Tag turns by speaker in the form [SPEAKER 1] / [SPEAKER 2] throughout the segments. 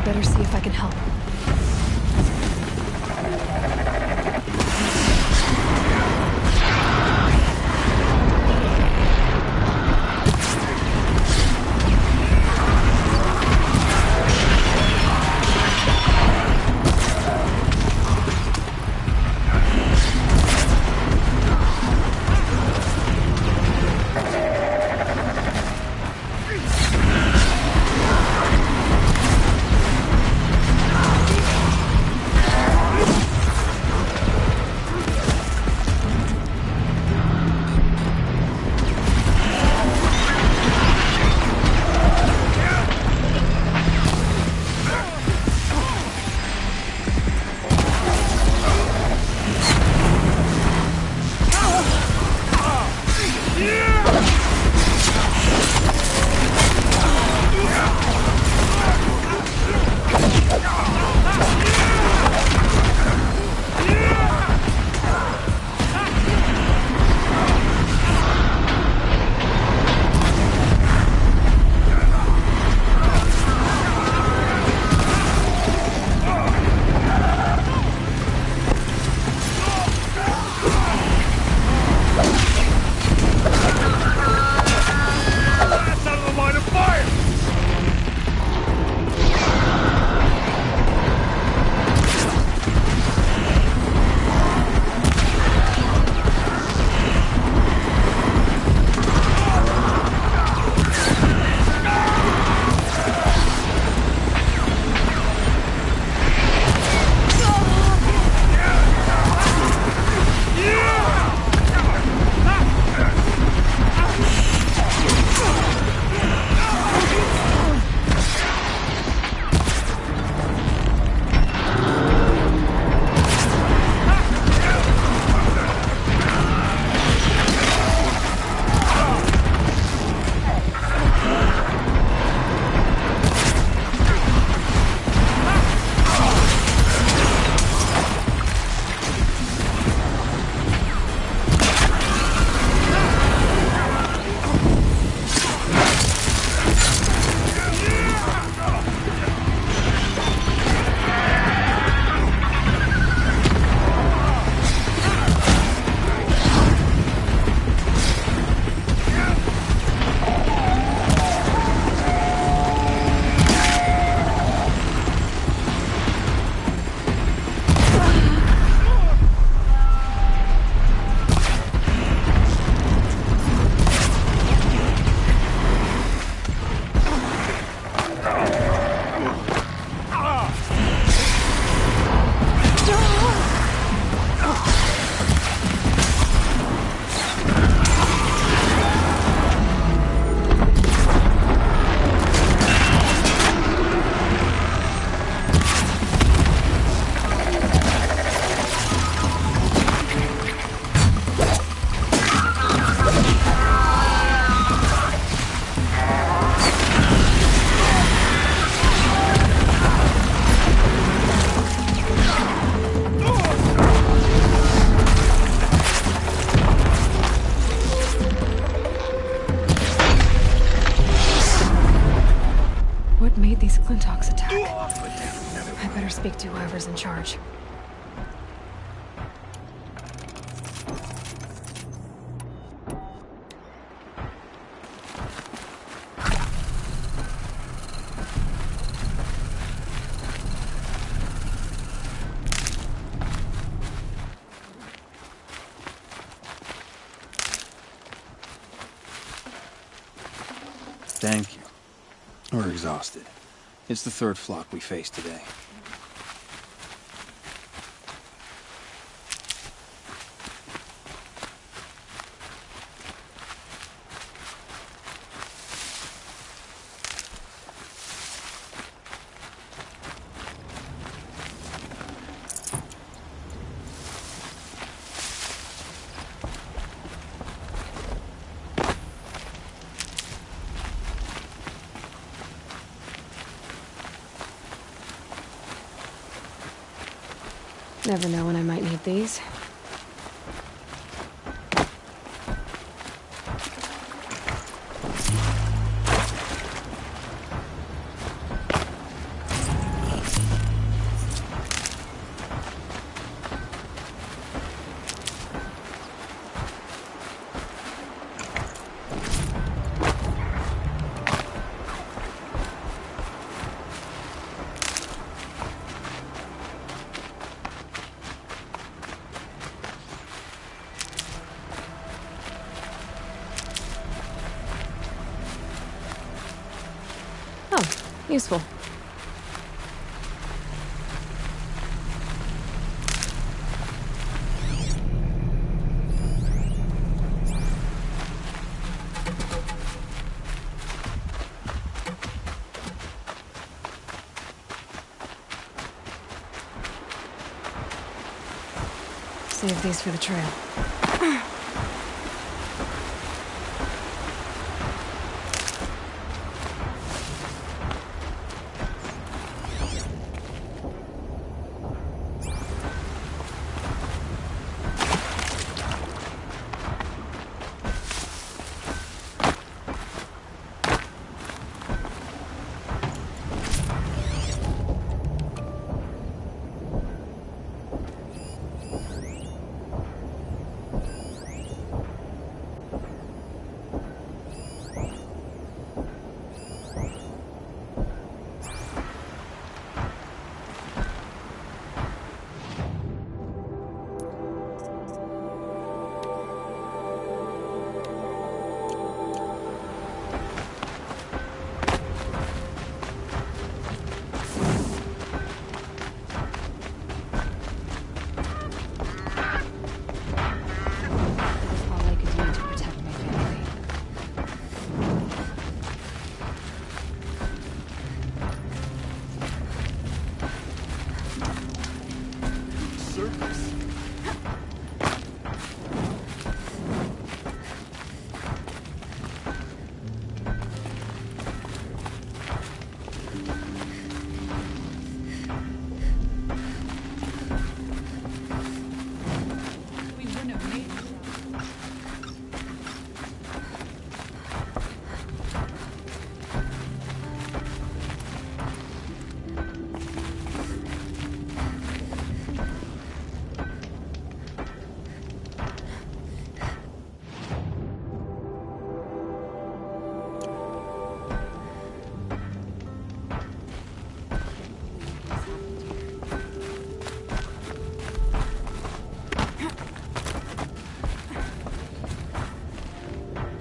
[SPEAKER 1] better see if I can help. Speak to whoever's in charge.
[SPEAKER 2] Thank you. We're exhausted. It's the third flock we faced today.
[SPEAKER 1] Never know when I might need these. Useful. Save these for the trail.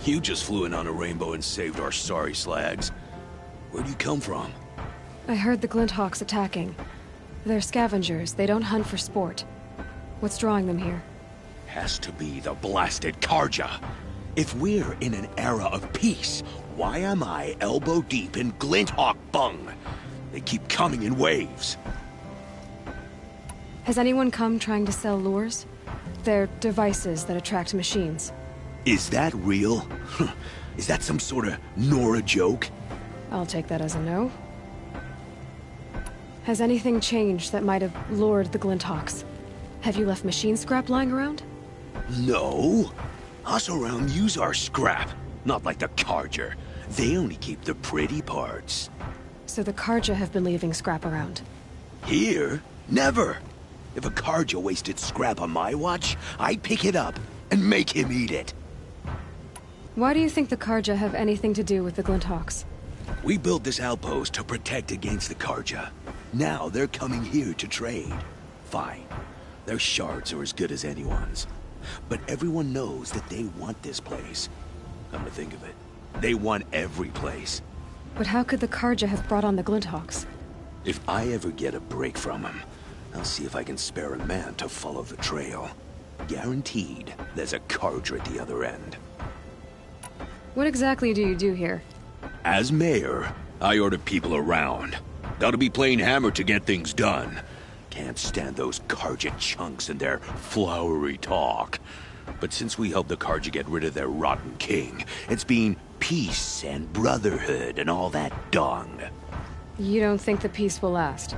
[SPEAKER 3] You just flew in on a rainbow and saved our sorry slags. Where'd you come from?
[SPEAKER 1] I heard the Glinthawks attacking. They're scavengers. They don't hunt for sport. What's drawing them here?
[SPEAKER 3] Has to be the blasted Karja. If we're in an era of peace, why am I elbow deep in Glinthawk bung? They keep coming in waves.
[SPEAKER 1] Has anyone come trying to sell lures? They're devices that attract machines.
[SPEAKER 3] Is that real? Is that some sort of Nora joke?
[SPEAKER 1] I'll take that as a no. Has anything changed that might have lured the Glinthawks? Have you left machine scrap lying around?
[SPEAKER 3] No. Us around use our scrap. Not like the Karja. They only keep the pretty parts.
[SPEAKER 1] So the Karja have been leaving scrap around?
[SPEAKER 3] Here? Never. If a Karja wasted scrap on my watch, I'd pick it up and make him eat it.
[SPEAKER 1] Why do you think the Karja have anything to do with the Glinthawks?
[SPEAKER 3] We built this outpost to protect against the Karja. Now they're coming here to trade. Fine. Their shards are as good as anyone's. But everyone knows that they want this place. Come to think of it, they want every place.
[SPEAKER 1] But how could the Karja have brought on the Glinthawks?
[SPEAKER 3] If I ever get a break from them, I'll see if I can spare a man to follow the trail. Guaranteed, there's a Karja at the other end.
[SPEAKER 1] What exactly do you do here?
[SPEAKER 3] As mayor, I order people around. Gotta be playing hammer to get things done. Can't stand those Karja chunks and their flowery talk. But since we helped the Karja get rid of their rotten king, it's been peace and brotherhood and all that dung.
[SPEAKER 1] You don't think the peace will last?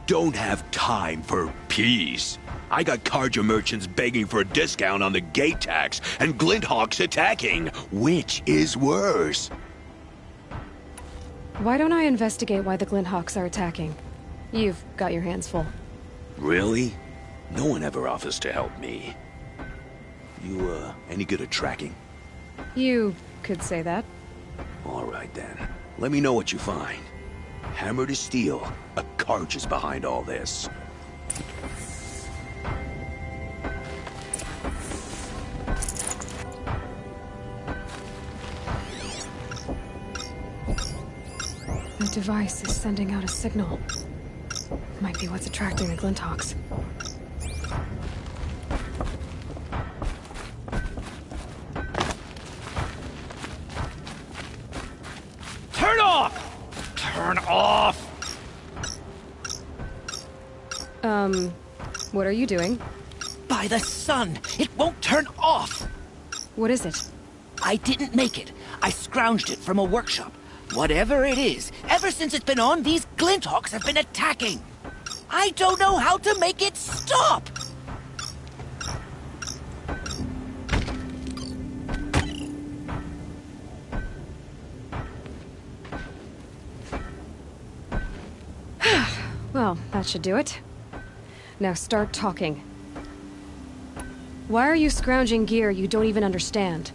[SPEAKER 3] Don't have time for peace. I got Karja merchants begging for a discount on the gate tax and Glinthawks attacking. Which is worse?
[SPEAKER 1] Why don't I investigate why the Glinthawks are attacking? You've got your hands full.
[SPEAKER 3] Really? No one ever offers to help me. You, any good at tracking?
[SPEAKER 1] You could say that.
[SPEAKER 3] All right, then. Let me know what you find. Hammer to steel, a Karja's behind all this.
[SPEAKER 1] The device is sending out a signal. Might be what's attracting the Glinthawks.
[SPEAKER 4] Turn off! Turn off!
[SPEAKER 1] What are you doing?
[SPEAKER 4] By the sun! It won't turn off!
[SPEAKER 1] What is it?
[SPEAKER 4] I didn't make it. I scrounged it from a workshop. Whatever it is, ever since it's been on, these Glinthawks have been attacking. I don't know how to make it stop!
[SPEAKER 1] Well, that should do it. Now start talking. Why are you scrounging gear you don't even understand?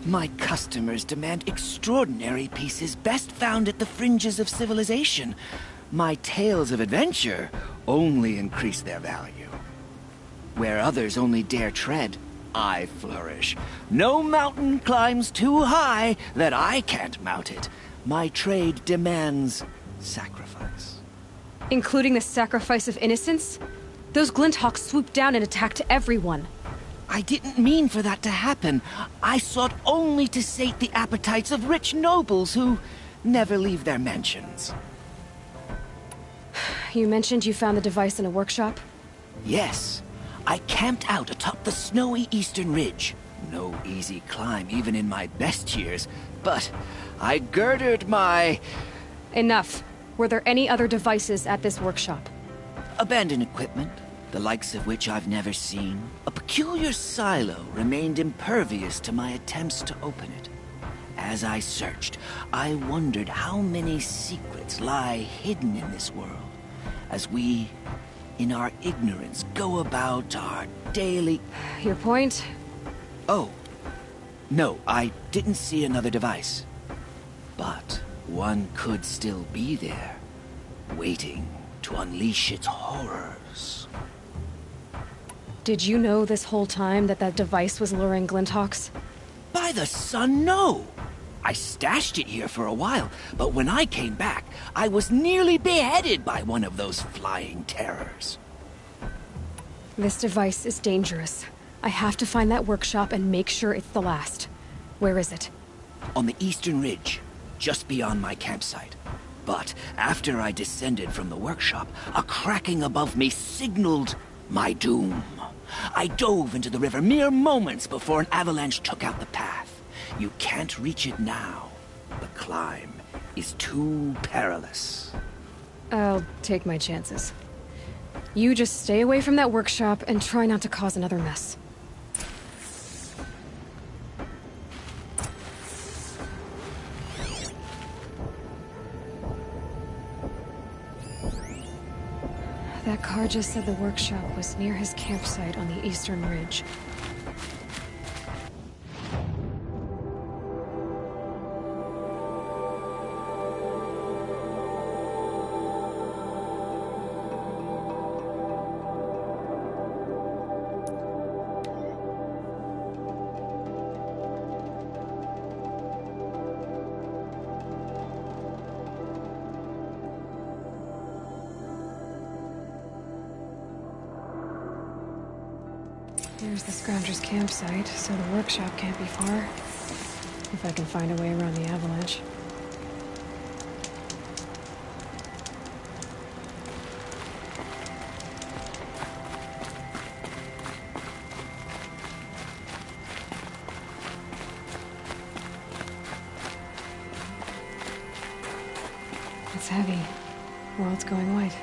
[SPEAKER 4] My customers demand extraordinary pieces best found at the fringes of civilization. My tales of adventure only increase their value. Where others only dare tread, I flourish. No mountain climbs too high that I can't mount it. My trade demands sacrifice.
[SPEAKER 1] Including the sacrifice of innocence? Those Glinthawks swooped down and attacked everyone.
[SPEAKER 4] I didn't mean for that to happen. I sought only to sate the appetites of rich nobles who never leave their mansions.
[SPEAKER 1] You mentioned you found the device in a workshop?
[SPEAKER 4] Yes. I camped out atop the snowy eastern ridge. No easy climb even in my best years, but I girded my...
[SPEAKER 1] Enough. Were there any other devices at this workshop?
[SPEAKER 4] abandoned equipment, the likes of which I've never seen. A peculiar silo remained impervious to my attempts to open it. As I searched, I wondered how many secrets lie hidden in this world, as we, in our ignorance, go about our daily...
[SPEAKER 1] Your point?
[SPEAKER 4] Oh. No, I didn't see another device. But one could still be there, waiting to unleash its horrors.
[SPEAKER 1] Did you know this whole time that that device was luring Glinthawks?
[SPEAKER 4] By the sun, no! I stashed it here for a while, but when I came back, I was nearly beheaded by one of those flying terrors.
[SPEAKER 1] This device is dangerous. I have to find that workshop and make sure it's the last. Where is it?
[SPEAKER 4] On the eastern ridge, just beyond my campsite. But after I descended from the workshop, a cracking above me signaled my doom. I dove into the river mere moments before an avalanche took out the path. You can't reach it now. The climb is too perilous.
[SPEAKER 1] I'll take my chances. You just stay away from that workshop and try not to cause another mess. That car just said the workshop was near his campsite on the eastern ridge. There's the Scrounger's campsite, so the workshop can't be far. If I can find a way around the avalanche. It's heavy. World's going white.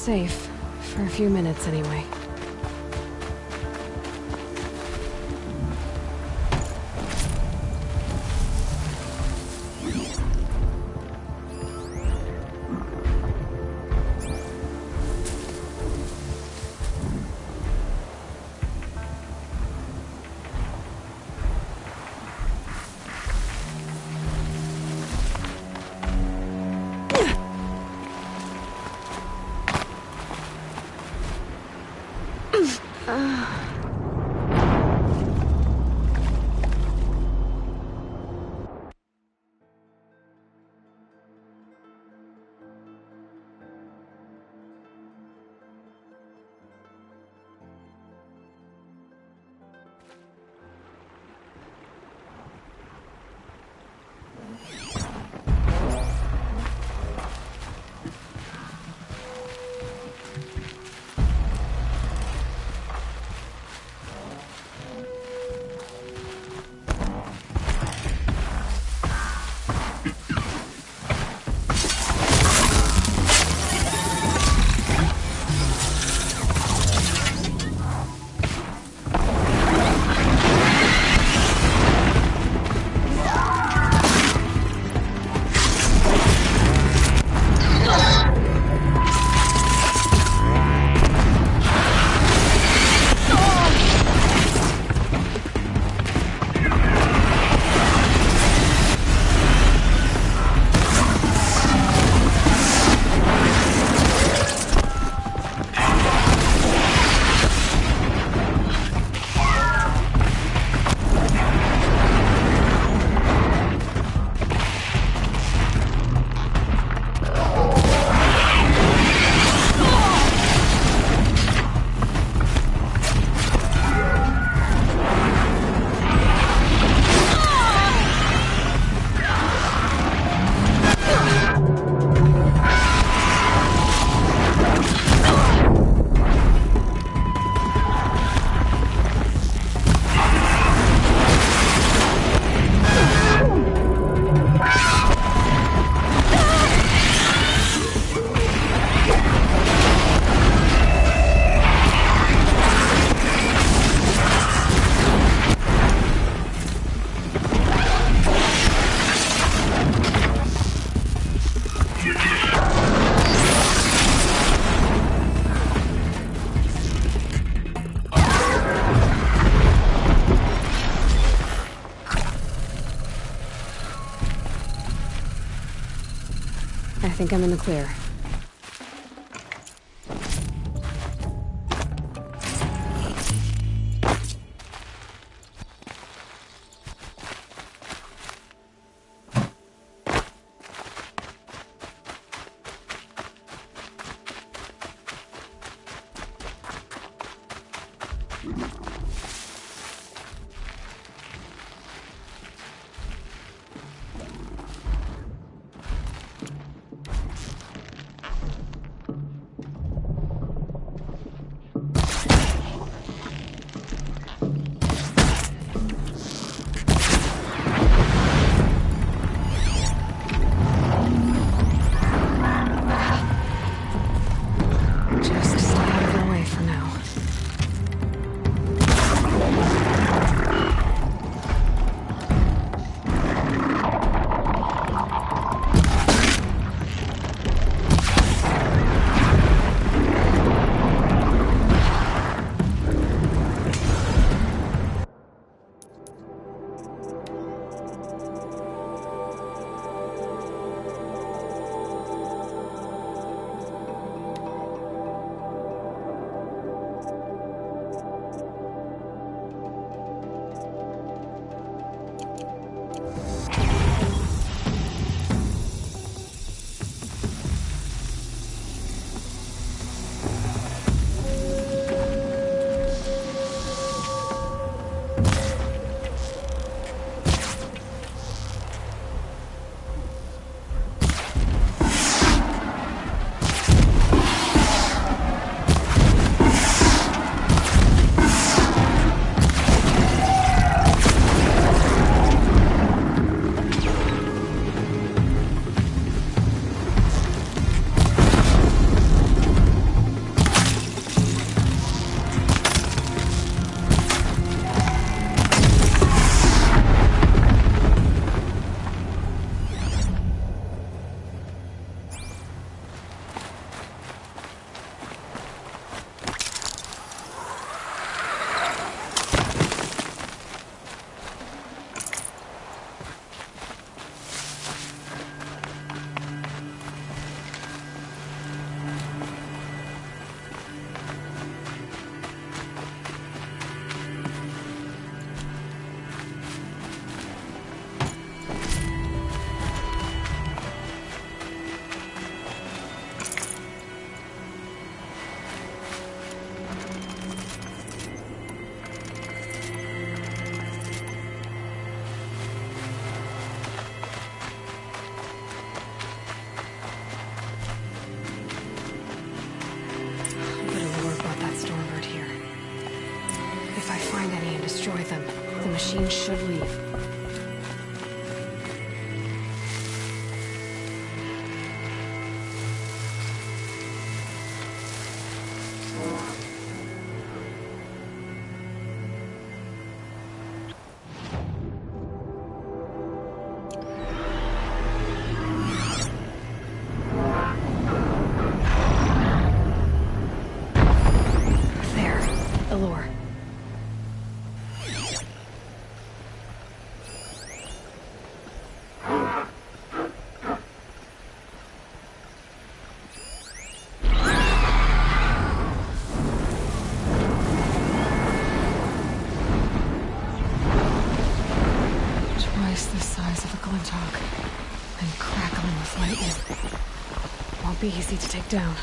[SPEAKER 1] safe. For a few minutes, anyway. I think I'm in the clear. destroy them, the machine should leave. Won't be easy to take down.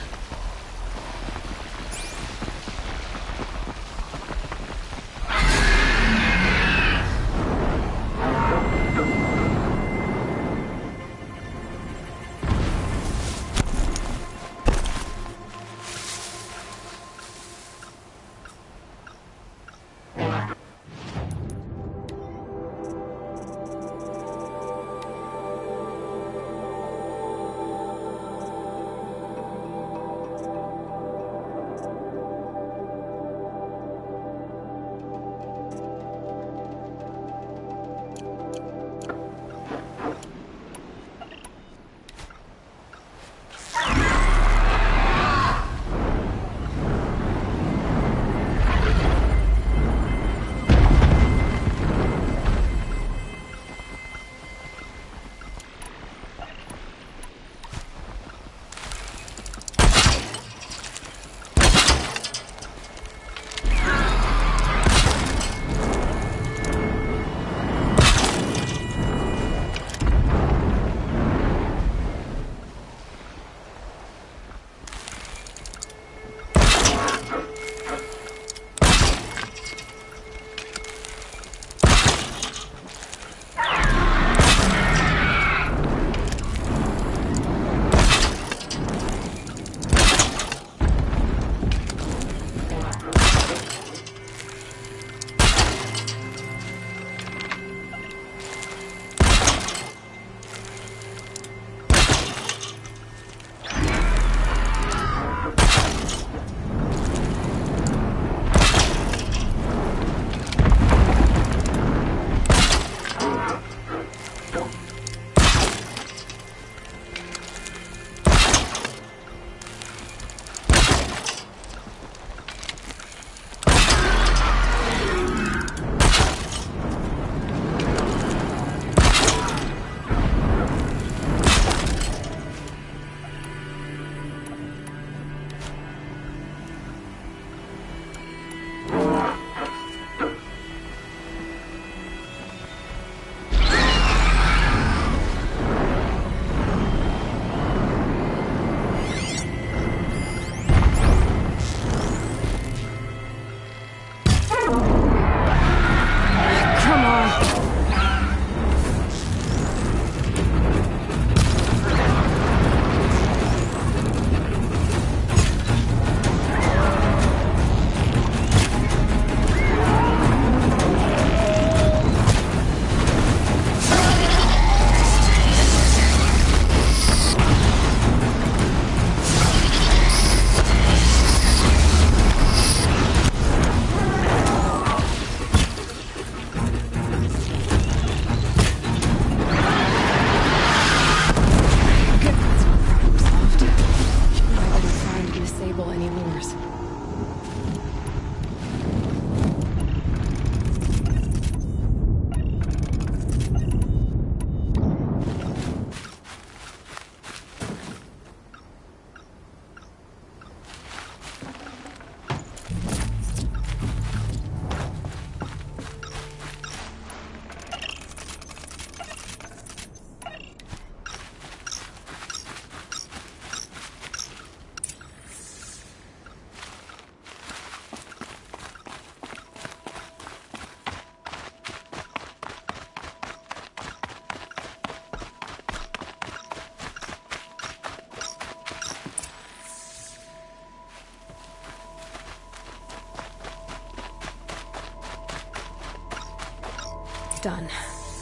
[SPEAKER 1] Done.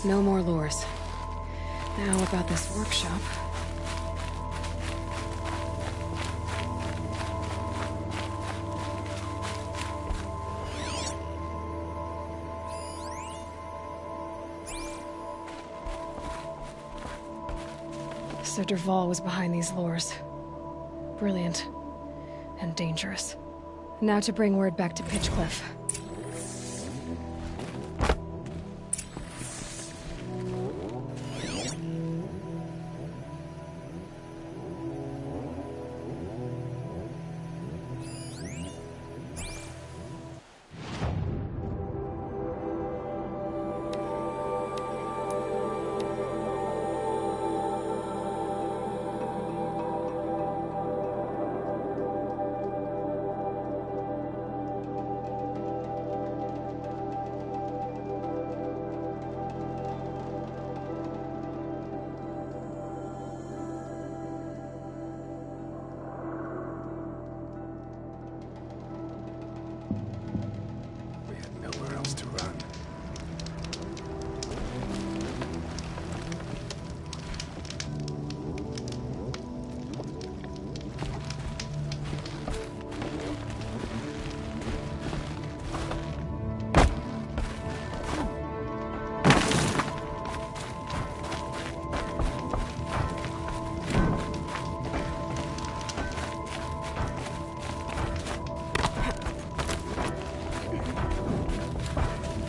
[SPEAKER 1] No more lures. Now about this workshop. So Dervahl was behind these lures. Brilliant. And dangerous. Now to bring word back to Pitchcliff.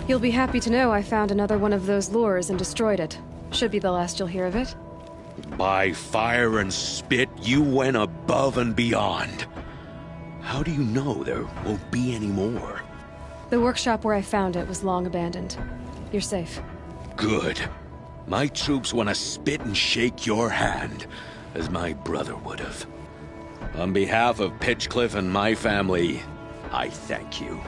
[SPEAKER 1] You'll be happy to know I found another one of those lures and destroyed it. Should be the last you'll hear of it.
[SPEAKER 3] By fire and spit, you went above and beyond. How do you know there won't be any more?
[SPEAKER 1] The workshop where I found it was long abandoned. You're safe.
[SPEAKER 3] Good. My troops want to spit and shake your hand, as my brother would have. On behalf of Pitchcliff and my family, I thank you.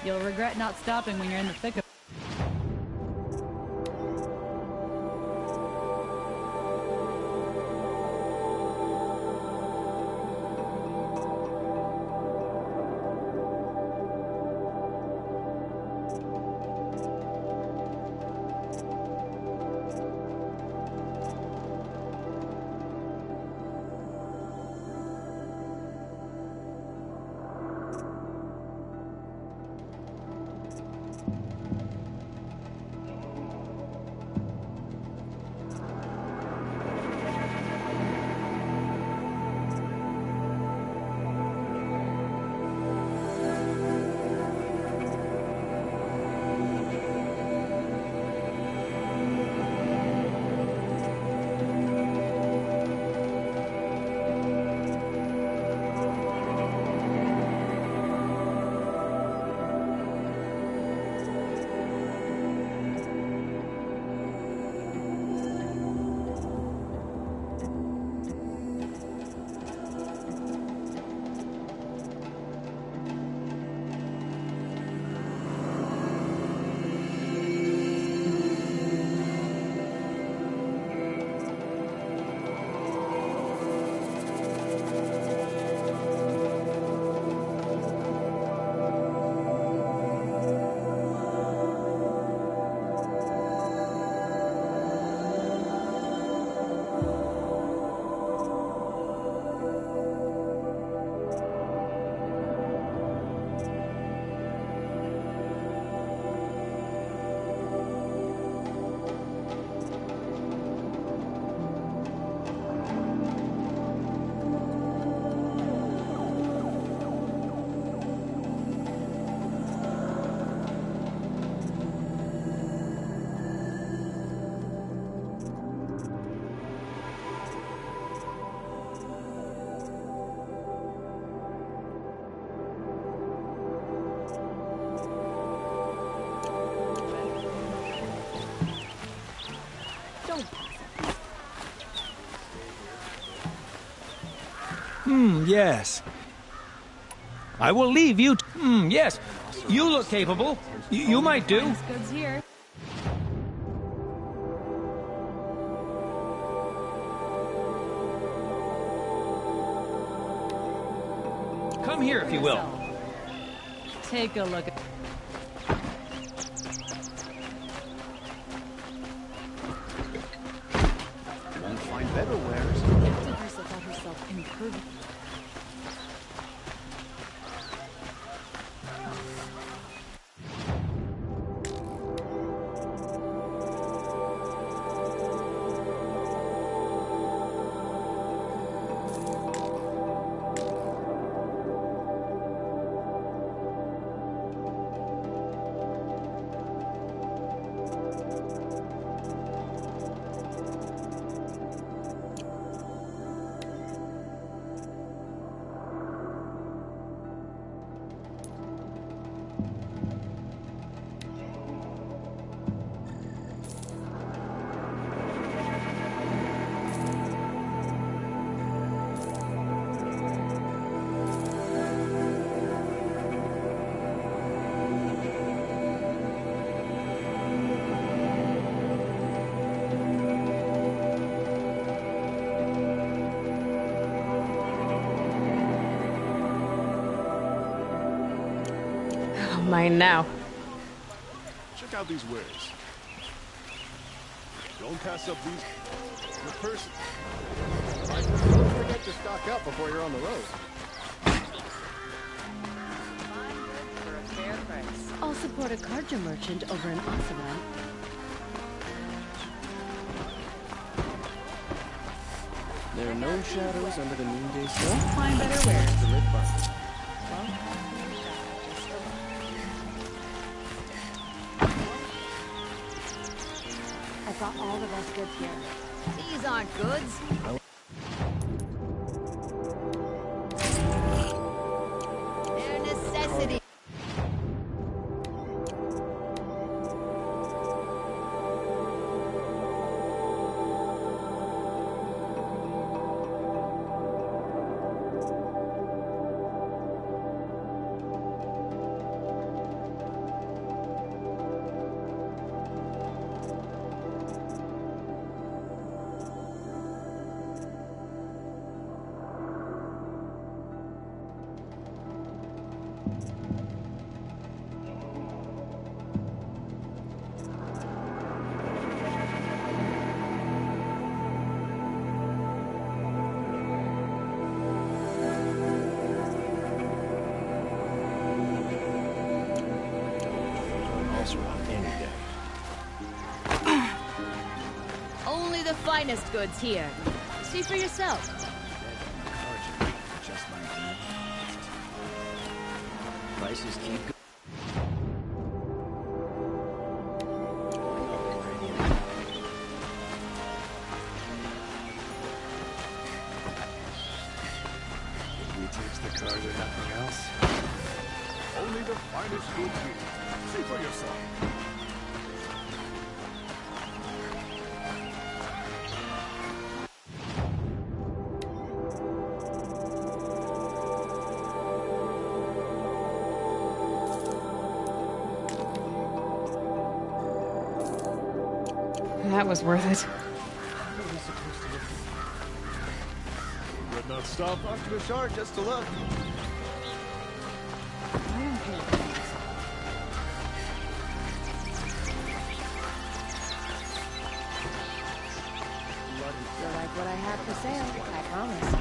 [SPEAKER 5] You'll regret not stopping when you're in the thick of
[SPEAKER 6] Yes. I will leave you. Yes. You look capable. You might do.
[SPEAKER 5] goods here.
[SPEAKER 6] Come here if you will.
[SPEAKER 5] Take a look at
[SPEAKER 2] Won't find better wares.
[SPEAKER 5] thought herself improved.
[SPEAKER 1] Mine now.
[SPEAKER 7] Check out these wares. Don't pass up these. The person. Don't forget to stock up before you're on the road.
[SPEAKER 8] For a fair price. I'll support a Karja merchant over in Osaran.
[SPEAKER 2] There are no shadows under the noonday sun.
[SPEAKER 5] Find better wares.
[SPEAKER 2] To live by.
[SPEAKER 8] I've got all the best goods here.
[SPEAKER 9] These aren't goods. They're necessity. Only the finest goods here. See for yourself.
[SPEAKER 4] Just like prices keep going.
[SPEAKER 7] The cars or nothing else. Only the finest goods here. See for yourself.
[SPEAKER 1] That was worth it.
[SPEAKER 7] Would not stop after the shark just to look.
[SPEAKER 8] You'll like what I have for sale, I promise.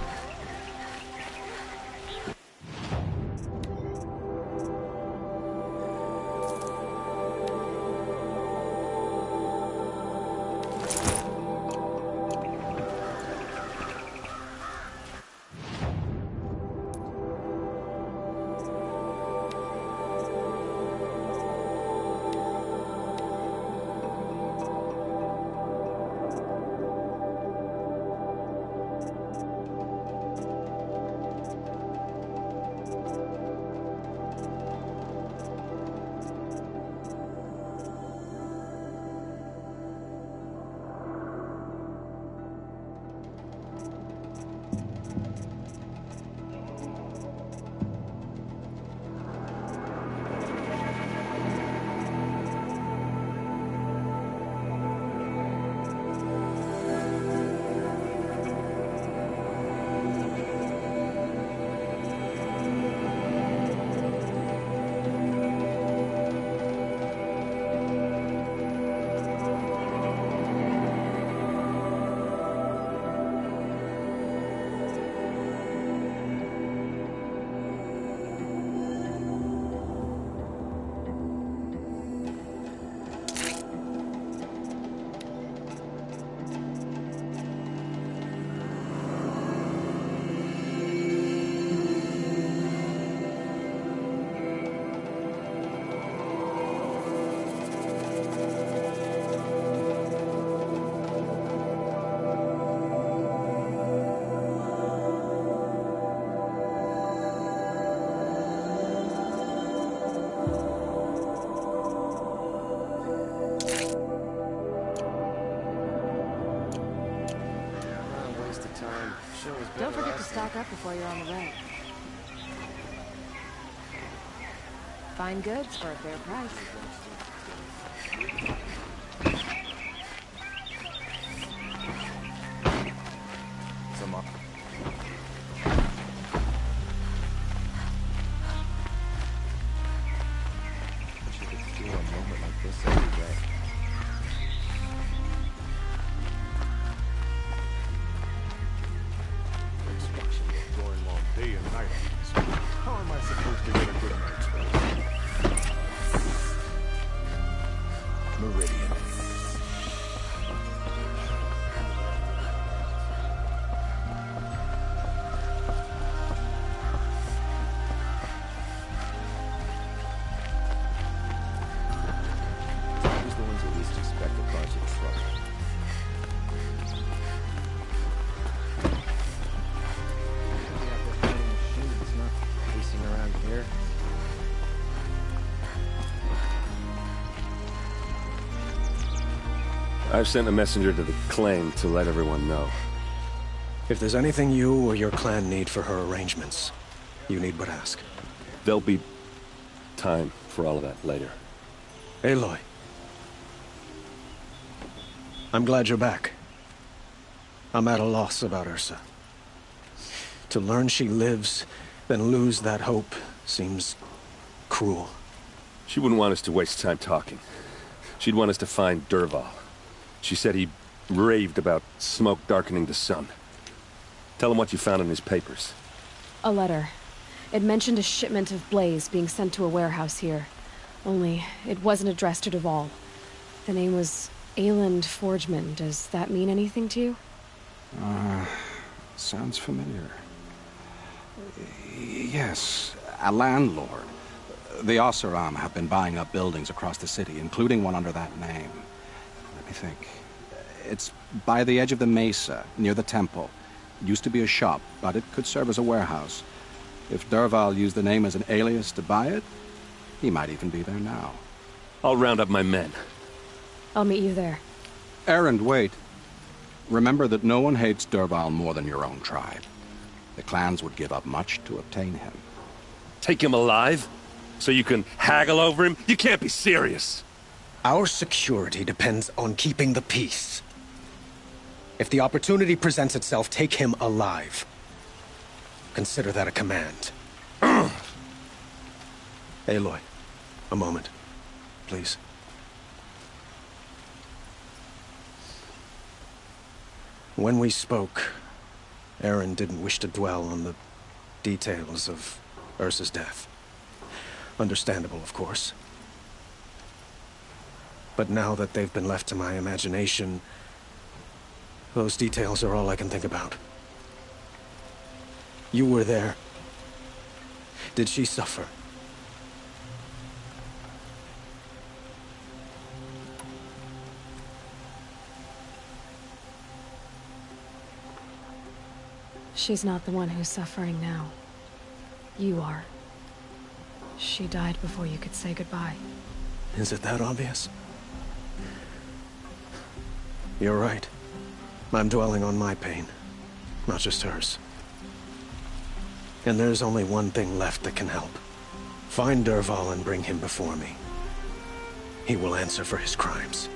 [SPEAKER 8] Don't forget to stock up before you're on the road. Fine goods for a fair price.
[SPEAKER 10] I've sent a messenger to the claim to let everyone know.
[SPEAKER 11] If there's anything you or your clan need for her arrangements, you need but ask.
[SPEAKER 10] There'll be time for all of that later.
[SPEAKER 11] Aloy. I'm glad you're back. I'm at a loss about Ursa. To learn she lives, then lose that hope, seems cruel.
[SPEAKER 10] She wouldn't want us to waste time talking. She'd want us to find Dervahl. She said he raved about smoke darkening the sun. Tell him what you found in his papers.
[SPEAKER 1] A letter. It mentioned a shipment of blaze being sent to a warehouse here. Only, it wasn't addressed to Dervahl. The name was Ayland Forgeman. Does that mean anything to you?
[SPEAKER 12] Sounds familiar. Yes, a landlord. The Oseram have been buying up buildings across the city, including one under that name. Let me think. It's by the edge of the mesa, near the temple. It used to be a shop, but it could serve as a warehouse. If Dervahl used the name as an alias to buy it, he might even be there now.
[SPEAKER 10] I'll round up my men.
[SPEAKER 1] I'll meet you there.
[SPEAKER 12] Erend, wait. Remember that no one hates Dervahl more than your own tribe. The clans would give up much to obtain him.
[SPEAKER 10] Take him alive? So you can haggle over him? You can't be serious.
[SPEAKER 11] Our security depends on keeping the peace. If the opportunity presents itself, take him alive. Consider that a command. Aloy, a moment, please. When we spoke, Erend didn't wish to dwell on the details of Ursa's death. Understandable, of course. But now that they've been left to my imagination, those details are all I can think about. You were there. Did she suffer?
[SPEAKER 1] She's not the one who's suffering now. You are. She died before you could say goodbye.
[SPEAKER 11] Is it that obvious? You're right. I'm dwelling on my pain, not just hers. And there's only one thing left that can help. Find Dervahl and bring him before me. He will answer for his crimes.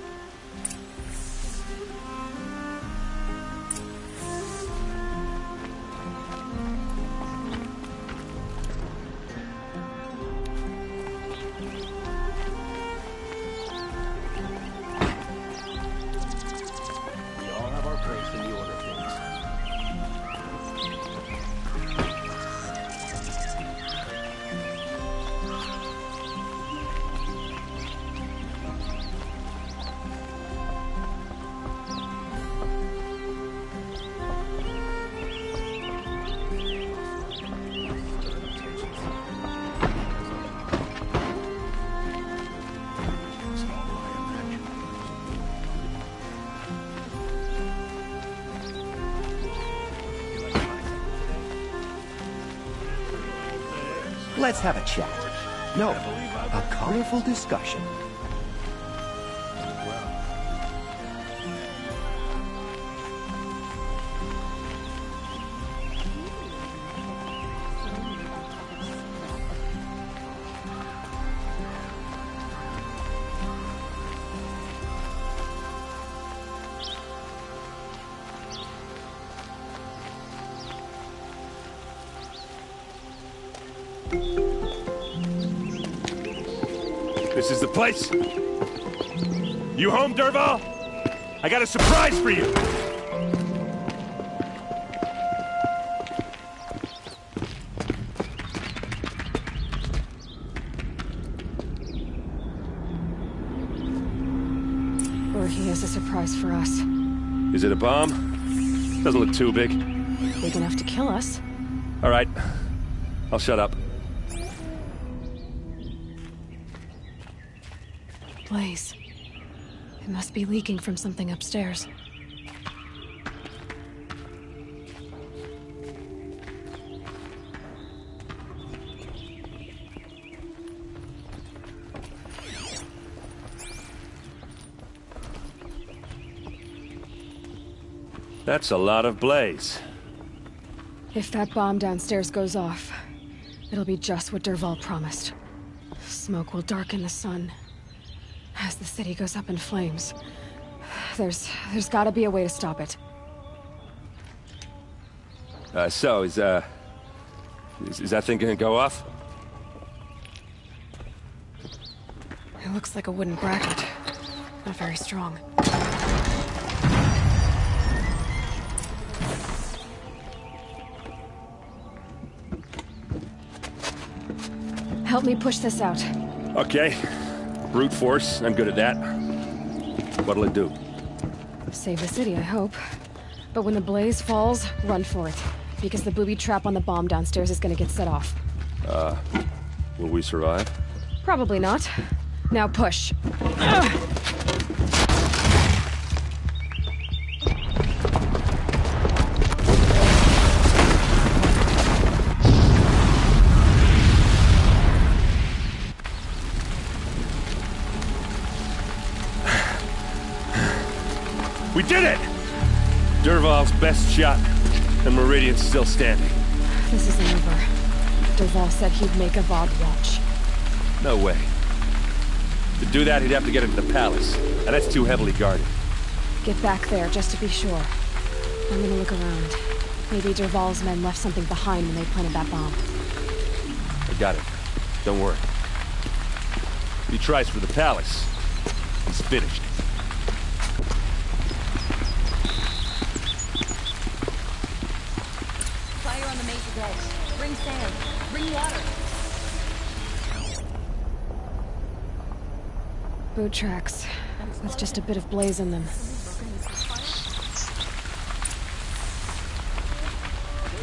[SPEAKER 13] Let's have a chat. No, a colorful discussion.
[SPEAKER 10] This is the place. You home, Dervahl? I got a surprise for you.
[SPEAKER 1] Or he has a surprise for us.
[SPEAKER 10] Is it a bomb? Doesn't look too big.
[SPEAKER 1] Big enough to kill us.
[SPEAKER 10] All right. I'll shut up.
[SPEAKER 1] Blaze. It must be leaking from something upstairs.
[SPEAKER 10] That's a lot of blaze.
[SPEAKER 1] If that bomb downstairs goes off, it'll be just what Dervahl promised. Smoke will darken the sun. As the city goes up in flames, there's gotta be a way to stop it.
[SPEAKER 10] So, is that thing gonna go off?
[SPEAKER 1] It looks like a wooden bracket. Not very strong. Help me push this out.
[SPEAKER 10] Okay. Brute force, I'm good at that. What'll it do?
[SPEAKER 1] Save the city, I hope. But when the blaze falls, run for it. Because the booby trap on the bomb downstairs is gonna get set off.
[SPEAKER 10] Will we survive?
[SPEAKER 1] Probably not. Now push.
[SPEAKER 10] We did it! Dervahl's best shot, and Meridian's still standing.
[SPEAKER 1] This isn't over. Dervahl said he'd make a Vogue watch.
[SPEAKER 10] No way. To do that, he'd have to get into the palace, and that's too heavily guarded.
[SPEAKER 1] Get back there, just to be sure. I'm gonna look around. Maybe Dervahl's men left something behind when they planted that bomb.
[SPEAKER 10] I got it. Don't worry. If he tries for the palace, he's finished.
[SPEAKER 9] Fire on the Mesa's edge. Bring sand. Bring water.
[SPEAKER 1] Boot tracks. With just a bit of blaze in them.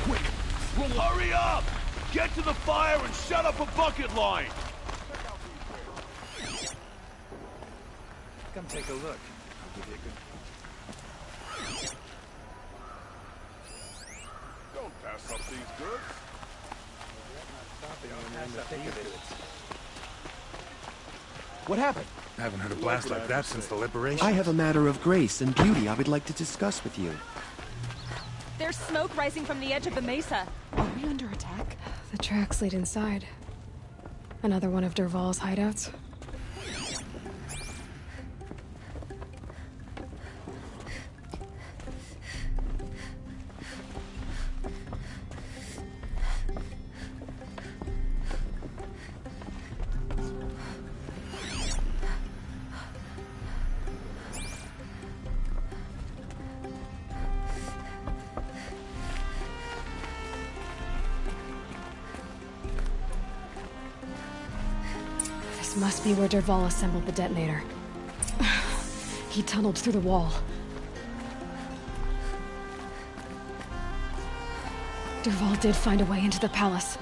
[SPEAKER 3] Quick! Hurry up! Get to the fire and shut up a bucket line!
[SPEAKER 6] Come take a look. I'll give you a good...
[SPEAKER 7] Don't pass up these goods.
[SPEAKER 14] What happened?
[SPEAKER 7] I haven't heard a blast like that since the liberation.
[SPEAKER 14] I have a matter of grace and beauty I would like to discuss with you.
[SPEAKER 9] There's smoke rising from the edge of the mesa.
[SPEAKER 5] Are we under attack?
[SPEAKER 1] The tracks lead inside. Another one of Dervahl's hideouts. Must be where Dervahl assembled the detonator. He tunneled through the wall. Dervahl did find a way into the palace.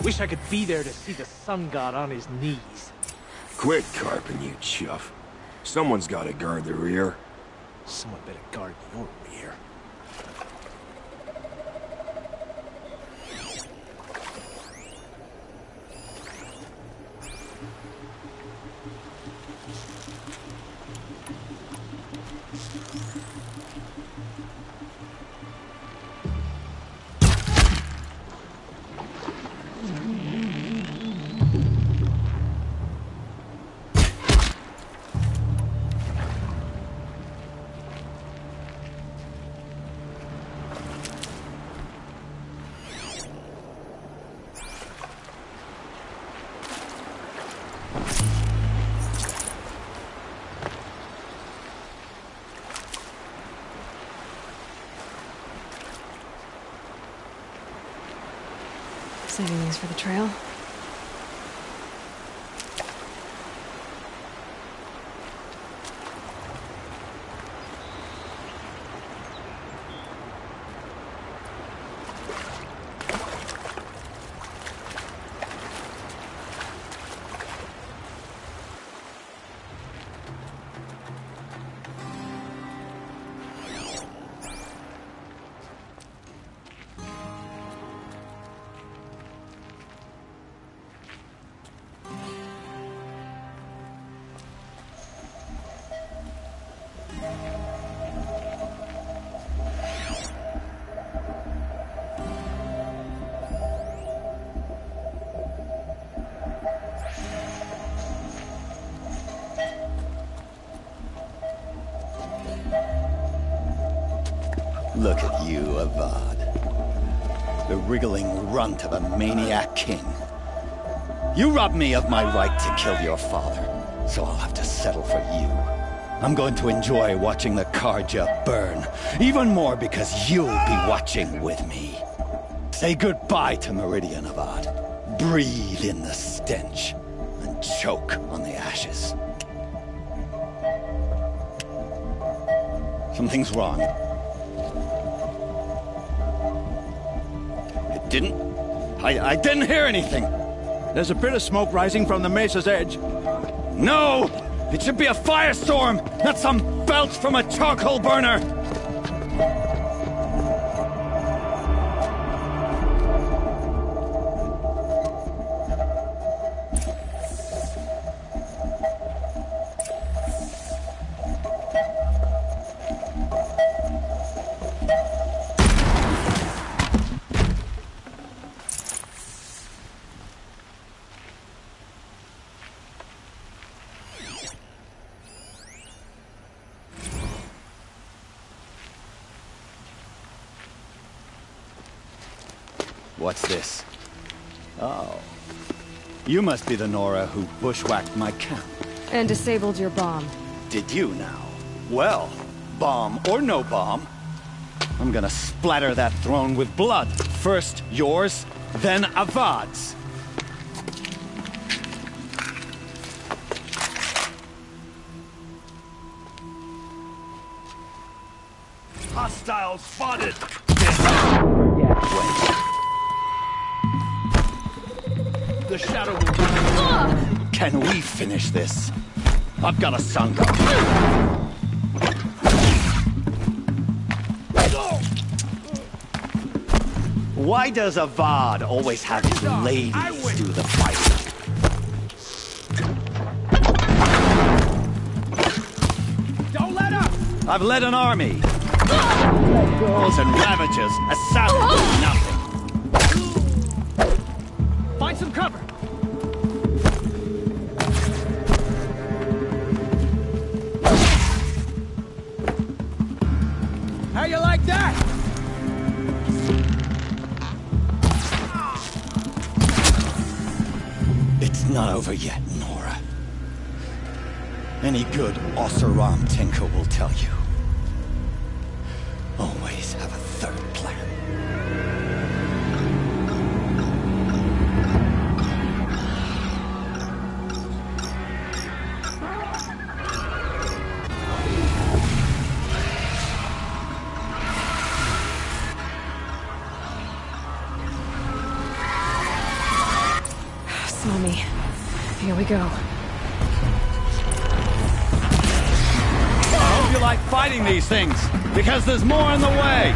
[SPEAKER 6] Wish I could be there to see the sun god on his knees.
[SPEAKER 13] Quit carping, you chuff. Someone's gotta guard the rear.
[SPEAKER 6] Someone better guard your rear.
[SPEAKER 1] Saving these for the trail.
[SPEAKER 15] Look at you, Avad. The wriggling runt of a maniac king. You robbed me of my right to kill your father, so I'll have to settle for you. I'm going to enjoy watching the Karja burn, even more because you'll be watching with me. Say goodbye to Meridian, Avad. Breathe in the stench, and choke on the ashes. Something's wrong. I didn't hear anything.
[SPEAKER 16] There's a bit of smoke rising from the mesa's edge.
[SPEAKER 15] No! It should be a firestorm, not some belch from a charcoal burner! What's this? Oh. You must be the Nora who bushwhacked my camp.
[SPEAKER 1] And disabled your bomb.
[SPEAKER 15] Did you now? Well, bomb or no bomb, I'm gonna splatter that throne with blood. First yours, then Avad's.
[SPEAKER 3] Hostiles spotted! The shadow will...
[SPEAKER 15] Can we finish this? I've got a Sangha. Why does Avad always have his ladies do the fighting?
[SPEAKER 6] Don't let up!
[SPEAKER 15] I've led an army. Girls and ravagers, assassins, nothing.
[SPEAKER 6] Find some cover! How you like that?
[SPEAKER 15] It's not over yet, Nora. Any good Oseram tinker will tell you. Always have a third plan.
[SPEAKER 1] Saw me. Here we go.
[SPEAKER 15] I hope you like fighting these things, because there's more in the way.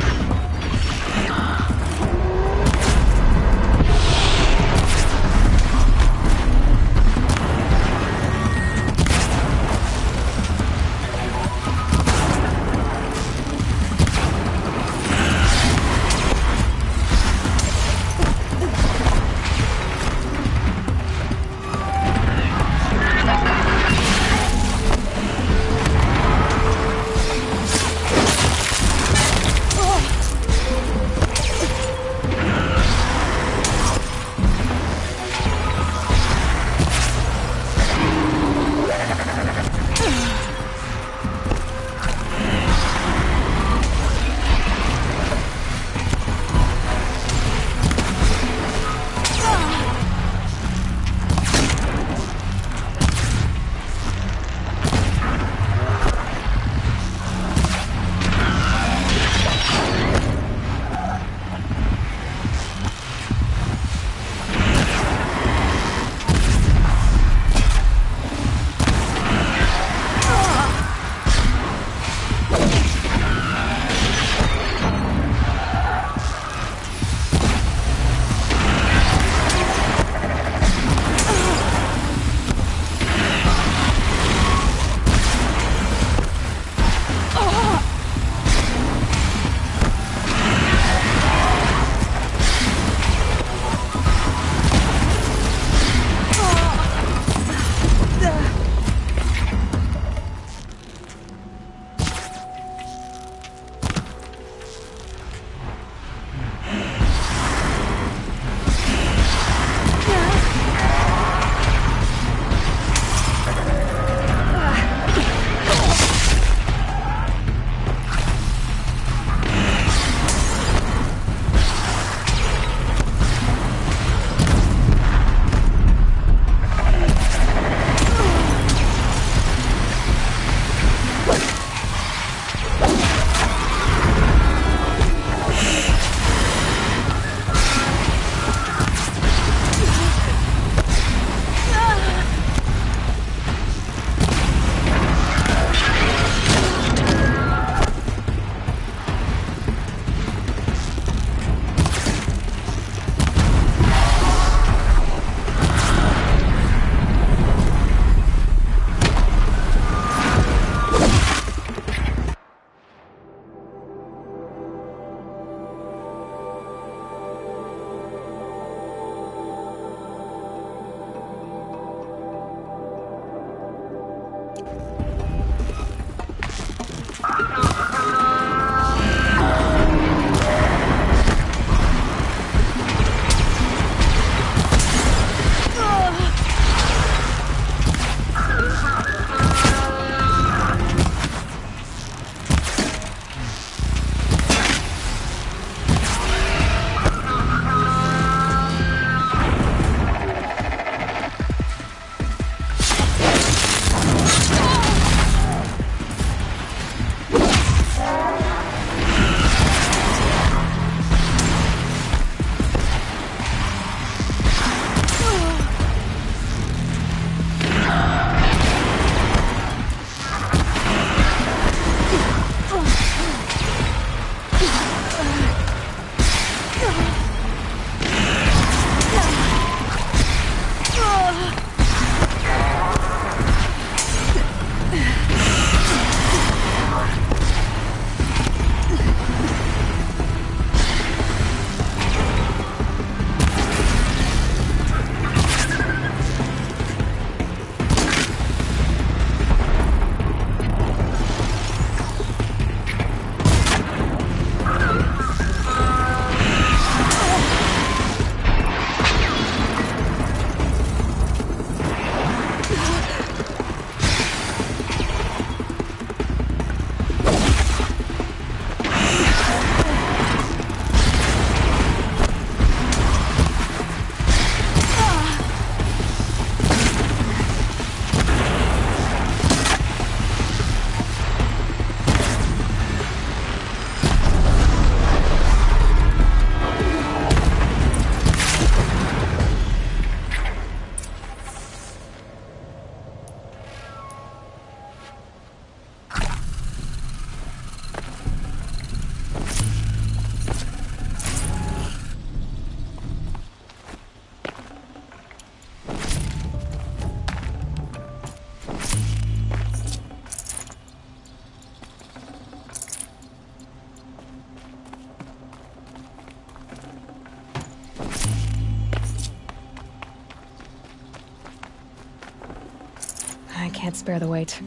[SPEAKER 1] can't spare the weight.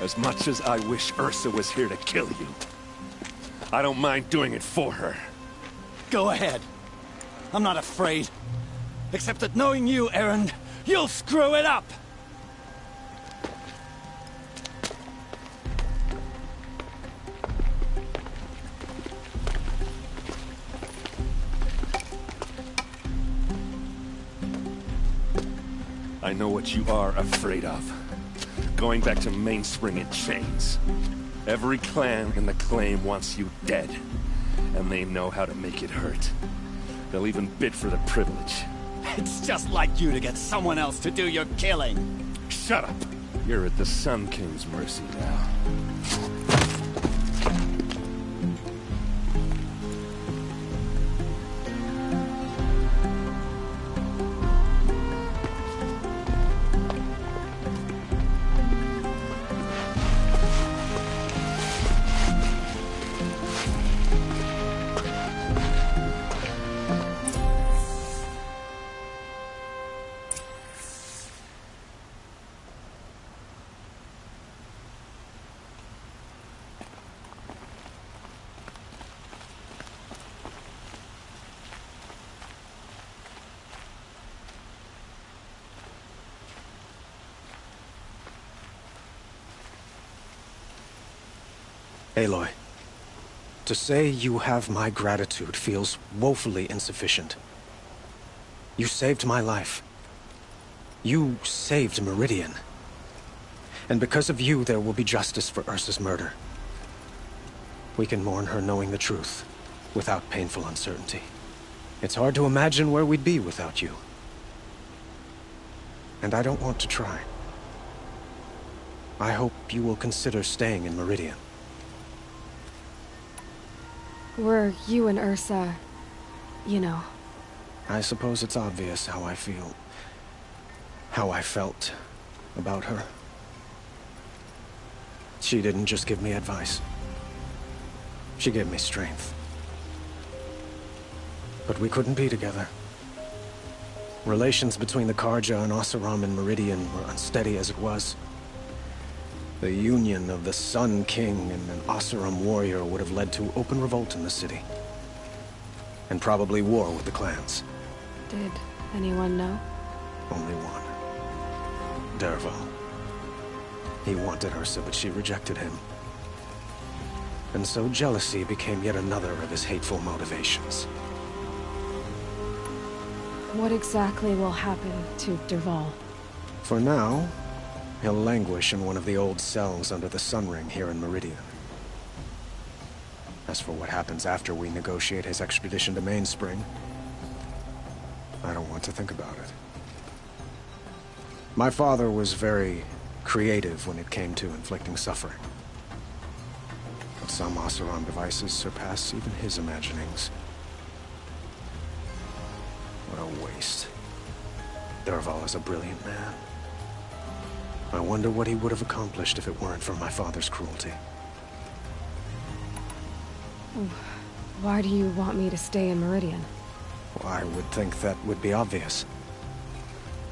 [SPEAKER 10] As much as I wish Ursa was here to kill you, I don't mind doing it for her.
[SPEAKER 15] Go ahead. I'm not afraid. Except that knowing you, Aaron, you'll screw it up!
[SPEAKER 10] I know what you are afraid of. Going back to Mainspring in chains. Every clan in the claim wants you dead. And they know how to make it hurt. They'll even bid for the privilege.
[SPEAKER 15] It's just like you to get someone else to do your killing.
[SPEAKER 10] Shut up! You're at the Sun King's mercy now.
[SPEAKER 11] Aloy, to say you have my gratitude feels woefully insufficient. You saved my life. You saved Meridian. And because of you, there will be justice for Ursa's murder. We can mourn her knowing the truth, without painful uncertainty. It's hard to imagine where we'd be without you. And I don't want to try. I hope you will consider staying in Meridian.
[SPEAKER 1] Were you and Ursa, you know?
[SPEAKER 11] I suppose it's obvious how I feel. How I felt about her. She didn't just give me advice. She gave me strength. But we couldn't be together. Relations between the Karja and Oseram and Meridian were unsteady as it was. The union of the Sun King and an Oseram warrior would have led to open revolt in the city. And probably war with the clans.
[SPEAKER 1] Did anyone know?
[SPEAKER 11] Only one. Dervahl. He wanted Ursa, but she rejected him. And so jealousy became yet another of his hateful motivations.
[SPEAKER 1] What exactly will happen to Dervahl?
[SPEAKER 11] For now, he'll languish in one of the old cells under the Sun Ring here in Meridian. As for what happens after we negotiate his extradition to Mainspring, I don't want to think about it. My father was very creative when it came to inflicting suffering. But some Oseram devices surpass even his imaginings. What a waste. Dervahl is a brilliant man. I wonder what he would have accomplished if it weren't for my father's cruelty.
[SPEAKER 1] Why do you want me to stay in Meridian?
[SPEAKER 11] Well, I would think that would be obvious.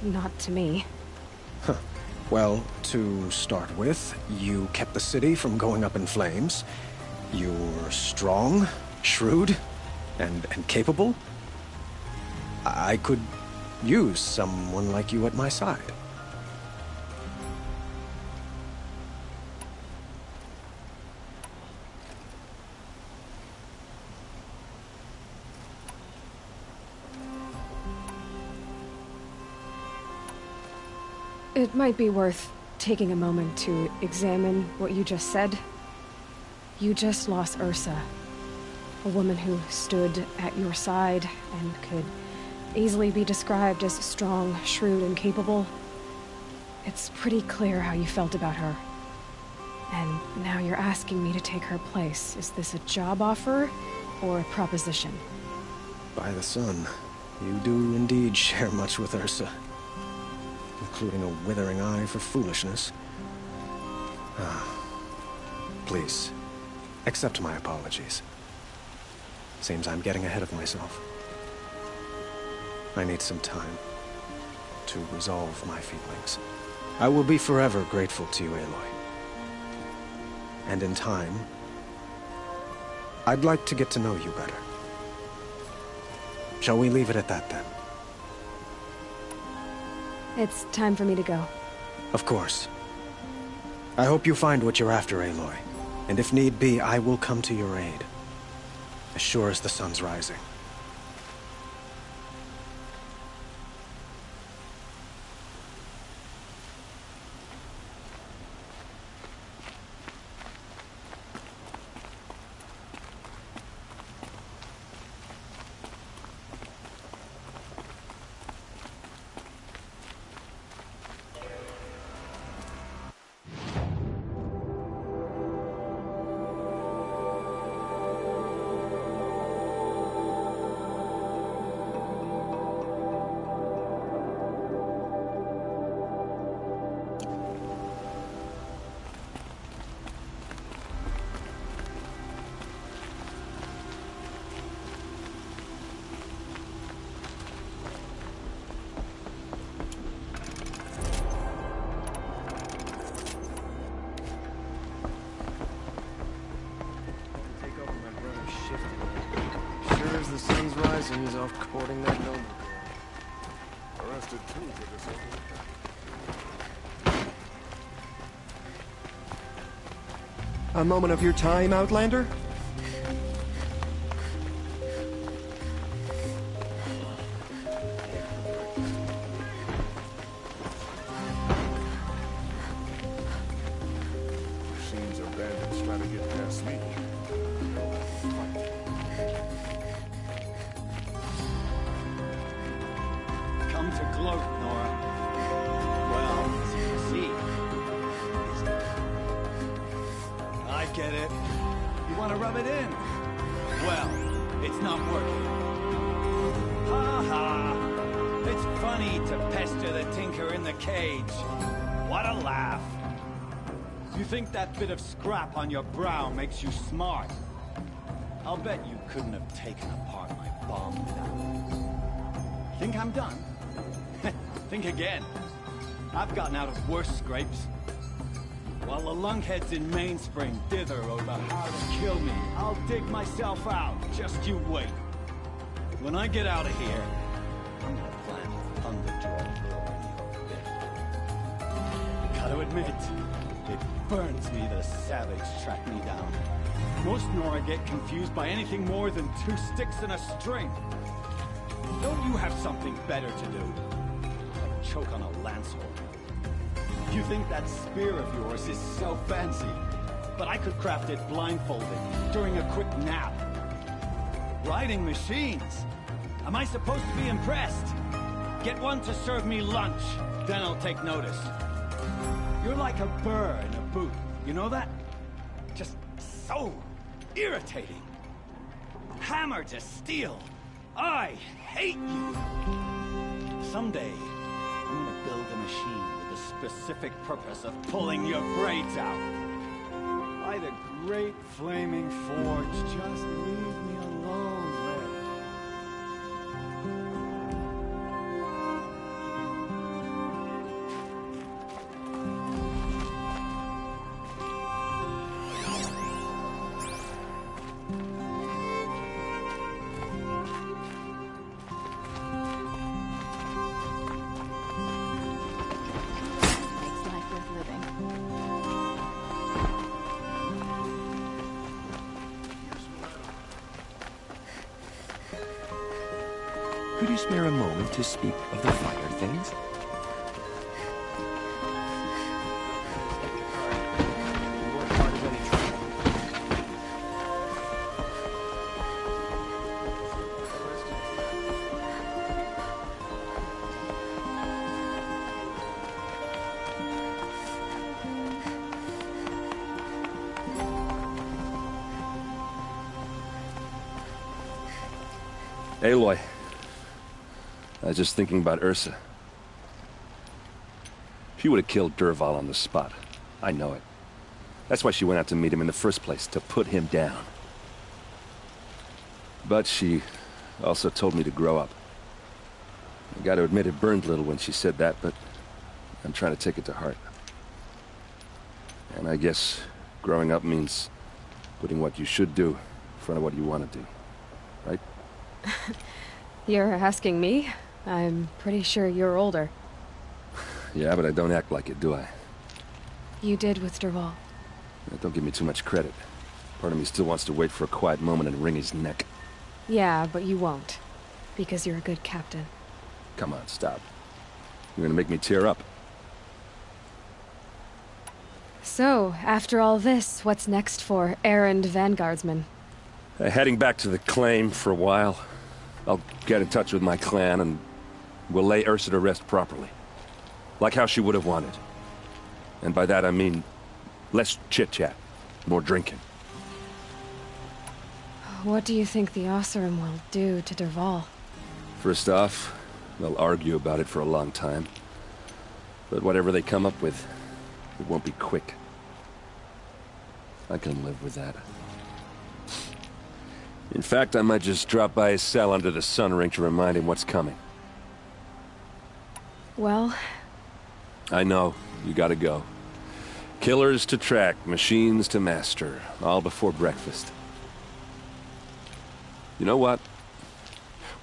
[SPEAKER 1] Not to me.
[SPEAKER 11] Huh. Well, to start with, you kept the city from going up in flames. You're strong, shrewd, and capable. I could use someone like you at my side.
[SPEAKER 1] It might be worth taking a moment to examine what you just said. You just lost Ursa, a woman who stood at your side and could easily be described as strong, shrewd, and capable. It's pretty clear how you felt about her. And now you're asking me to take her place. Is this a job offer or a proposition?
[SPEAKER 11] By the sun, you do indeed share much with Ursa, including a withering eye for foolishness. Please, accept my apologies. Seems I'm getting ahead of myself. I need some time to resolve my feelings. I will be forever grateful to you, Aloy. And in time, I'd like to get to know you better. Shall we leave it at that, then?
[SPEAKER 1] It's time for me to go.
[SPEAKER 11] Of course. I hope you find what you're after, Aloy. And if need be, I will come to your aid. As sure as the sun's rising.
[SPEAKER 17] The sun's rising, he's off courting that noble.
[SPEAKER 7] Arrested too for disobedience.
[SPEAKER 14] A moment of your time, Outlander?
[SPEAKER 7] Machines or bandits trying to get past me.
[SPEAKER 15] Come to gloat, Nora. Well, as you can see, I get it. You want to rub it in? Well, it's not working. Ha ha! It's funny to pester the tinker in the cage. What a laugh. You think that bit of scrap on your brow makes you smart? I'll bet you couldn't have taken apart my bomb without it. Think I'm done? Think again. I've gotten out of worse scrapes. While the lunkheads in Mainspring dither over how to kill me, I'll dig myself out. Just you wait. When I get out of here, I'm gonna plant a thunderjaw blow in your bit. Gotta admit, it burns me the savage tracked me down. Most Nora get confused by anything more than two sticks and a string. Don't you have something better to do? Like choke on a lance horn. You think that spear of yours is so fancy, but I could craft it blindfolded during a quick nap. Riding machines? Am I supposed to be impressed? Get one to serve me lunch, then I'll take notice. You're like a burr in a boot, you know that? Just so irritating. Hammer to steel. I hate you. Someday, I'm gonna build a machine with the specific purpose of pulling your braids out. By the great flaming forge, just leave me alone, Red.
[SPEAKER 5] Makes life worth living.
[SPEAKER 14] Could you spare a moment to speak of the finer things?
[SPEAKER 10] Aloy. I was just thinking about Ursa. She would have killed Dervahl on the spot. I know it. That's why she went out to meet him in the first place, to put him down. But she also told me to grow up. I gotta admit it burned a little when she said that, but I'm trying to take it to heart. And I guess growing up means putting what you should do in front of what you want to do. Right?
[SPEAKER 1] You're asking me? I'm pretty sure you're older.
[SPEAKER 10] Yeah, but I don't act like it, do I?
[SPEAKER 1] You did with Dervahl.
[SPEAKER 10] Don't give me too much credit. Part of me still wants to wait for a quiet moment and wring his neck.
[SPEAKER 1] Yeah, but you won't. Because you're a good captain.
[SPEAKER 10] Come on, stop. You're gonna make me tear up.
[SPEAKER 1] So, after all this, what's next for errand vanguardsman?
[SPEAKER 10] Heading back to the claim for a while. I'll get in touch with my clan and we'll lay Ursa to rest properly. Like how she would have wanted. And by that I mean less chit-chat, more drinking.
[SPEAKER 1] What do you think the Oseram will do to Dervahl?
[SPEAKER 10] First off, they'll argue about it for a long time. But whatever they come up with, it won't be quick. I can live with that. In fact, I might just drop by his cell under the sun ring to remind him what's coming.
[SPEAKER 1] Well...
[SPEAKER 10] I know, you gotta go. Killers to track, machines to master, all before breakfast. You know what?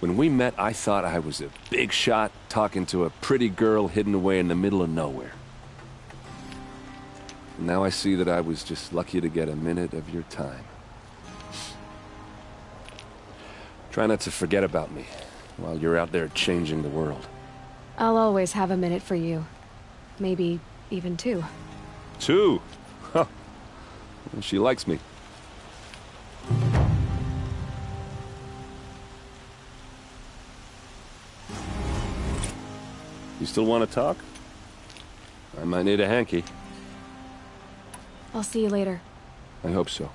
[SPEAKER 10] When we met, I thought I was a big shot talking to a pretty girl hidden away in the middle of nowhere. And now I see that I was just lucky to get a minute of your time. Try not to forget about me while you're out there changing the world.
[SPEAKER 1] I'll always have a minute for you. Maybe even 2.
[SPEAKER 10] 2? Huh. She likes me. You still want to talk? I might need a hanky.
[SPEAKER 1] I'll see you later.
[SPEAKER 10] I hope so.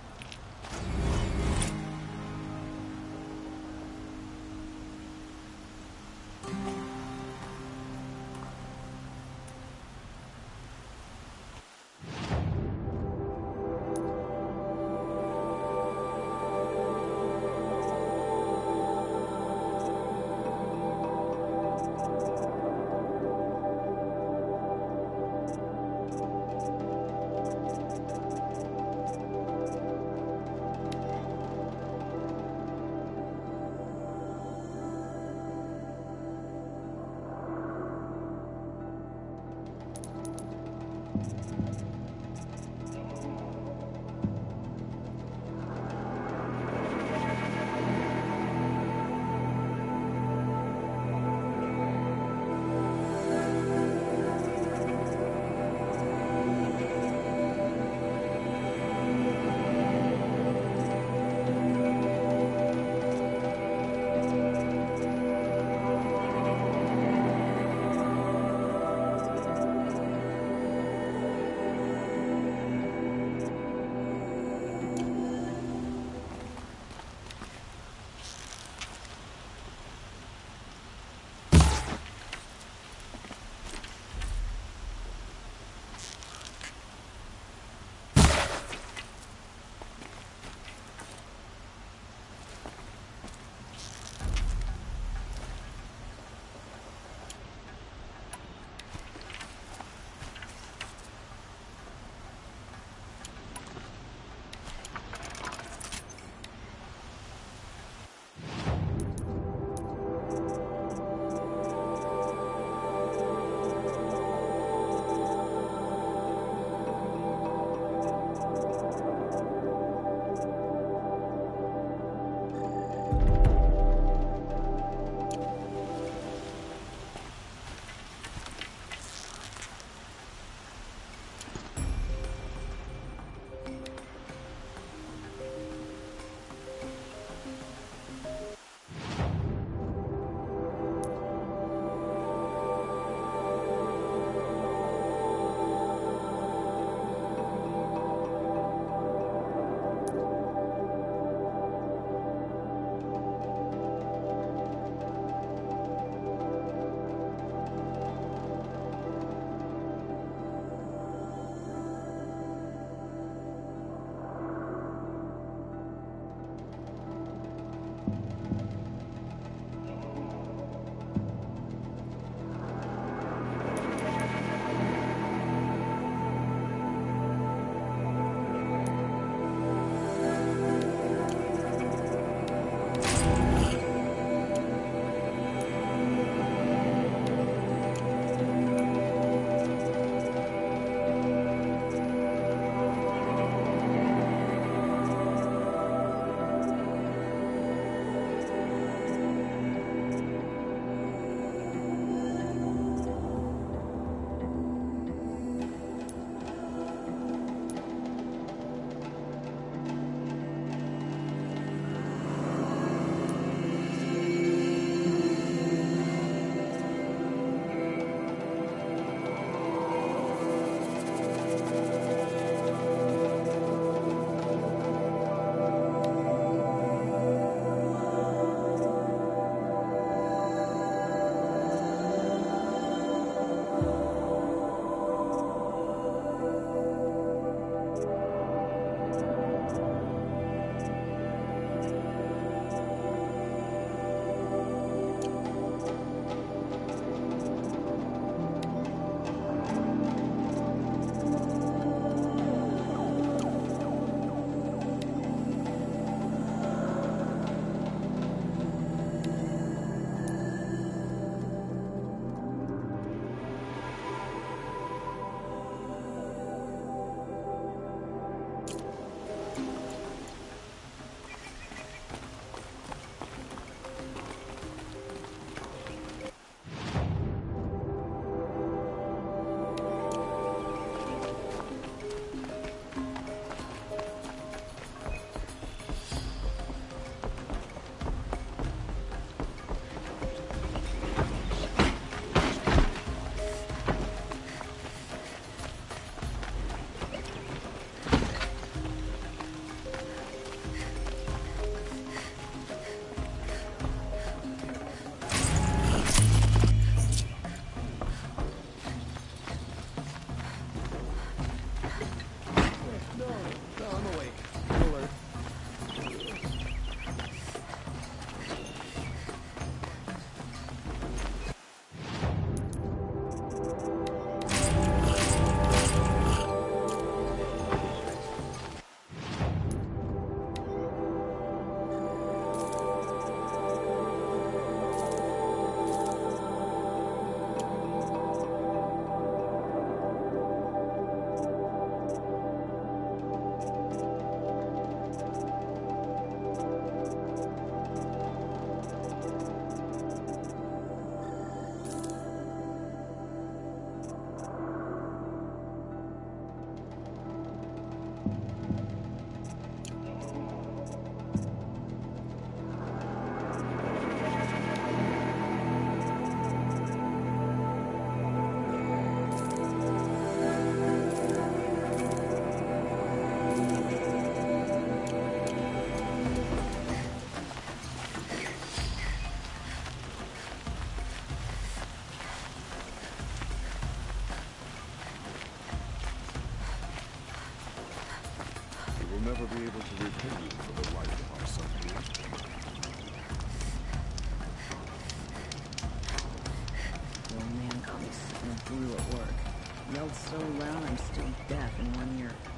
[SPEAKER 7] We'll never be able to repay you for the life of our son here.
[SPEAKER 8] The old man caught me sitting in blue at work. Yelled so loud I'm still deaf in one ear.